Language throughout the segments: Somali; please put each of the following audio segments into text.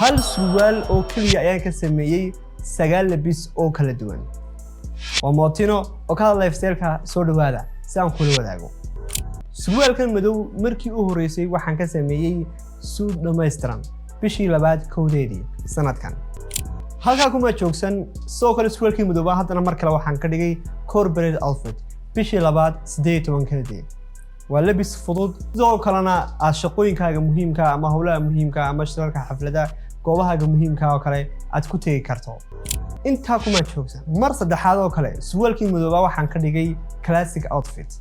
hal surwaal oo kaliya ayaan ka sameeyay 9 labis oo kala duwan waa Motinho Lifestyle-ka soo dhawaada si aan kula wadaago surwaalkan madow markii uu horeysay waxaan ka sameeyay suud dhameystiran bishii labaad kowdeedii sanadkan halka kuma joogsan soo kale surwaalkii madow haddana mar kale waxaan ka dhigay corporate outfit bishii labaad 18 waa labis fudud sidoo kalena shaqooyinkaaga muhiimka ama hawlaha muhiimka ama shirarka xafladaha goobaha muhiimka oo kale aad ku tagi karto inta kuma joogsan mar saddexaad oo kale surwaalkii madow waxaan ka dhigay classic outfit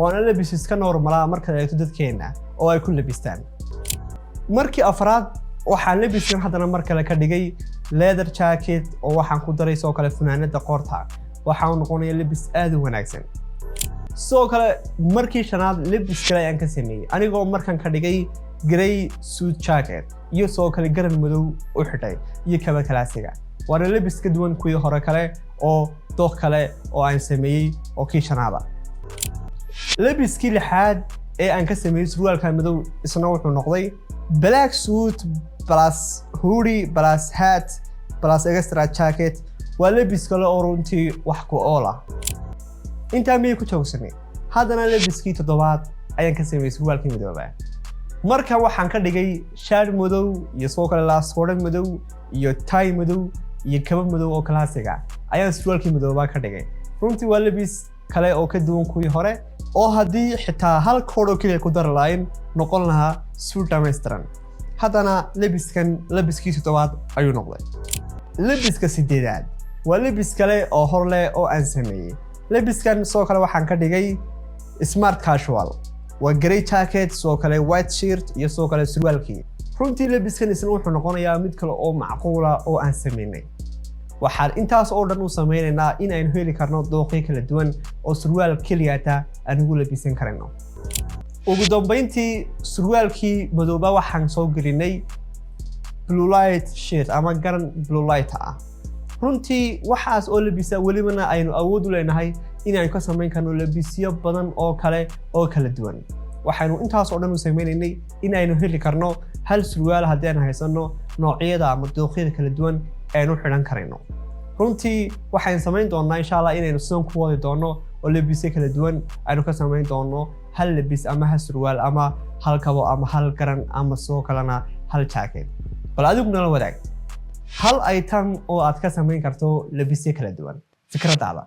waana labis iska normal marka ay dadkeena oo ay ku labistaan markii afraad waxaan labiskan haddana mar kale ka dhigay leather jacket oo waxaan ku daray soo kale funaanada qoorta waxaan noqonaya labis aad u wanaagsan soo kale markii shanaad labis kale aan ka sameeyay anigoo markan ka dhigay gray suit jacket iyo soo kale garan madow u xidhay iyo kaba classic waana labis ka duwan kuwii hore kale oo dooq kale oo aan sameeyay oo kii shanaada labiskii lixaad ee aan ka sameeyay surwaalka madow isna wuxuu noqday black suit plus hoodie plus hat plus extra jacket waa labis kale oo runtii wax ku oola inta miyay ku joogsanay haddana labiskii toddobaad ayaan ka sameeyay surwaalkii madow marka waxaan ka dhigay shirt madow iyo soo kale laasqoor madow iyo tie madow iyo kaba madow oo classic ayaan surwaalkii madow ka dhigay runtii waa labis kale oo ka duwan kuwii hore oo haddii xitaa hal koodh oo kaliya ku dar lahayn noqon lahaa suit dhameystiran haddana labiskii toddobaad ayuu noqday labiska sideedaad waa labis kale oo hor leh oo aan sameeyay labiskan soo kale waxaan ka dhigay smart casual waa gray jacket soo kale white shirt iyo soo kale surwaalkii runtii labiskan isna wuxuu noqonayaa mid kale oo macquul ah oo aan sameynay waxaan intaas oo dhan u sameynaynaa in aynu heli karno dooqyo kala duwan oo surwaal kaliya aan ugu labisan karno ugu dambeyntii surwaalkii madow waxaan soo gelinay blue light shirt ama garan blue light runtii waxaas oo labisa walibana aynu awood u leenahay in aynu ka sameyn karno labisyo badan oo kale oo kala duwan waxaanu intaas oo dhan u sameynaynay in aynu heli karno hal surwaal haddii aan haysano noocyada ama dooqyada kala duwan aynu xidhan karayno runtii waxaan sameyn doonaa insha Allah inaynu sidoo ku wadi doono oo labisyo kala duwan aynu ka sameyn doono hal labis ama hal surwaal ama hal kabo ama hal garan ama soo kalena hal jacket bal adigu nala wadaag hal item oo aad ka sameyn karto labisyo kala duwan fikradaada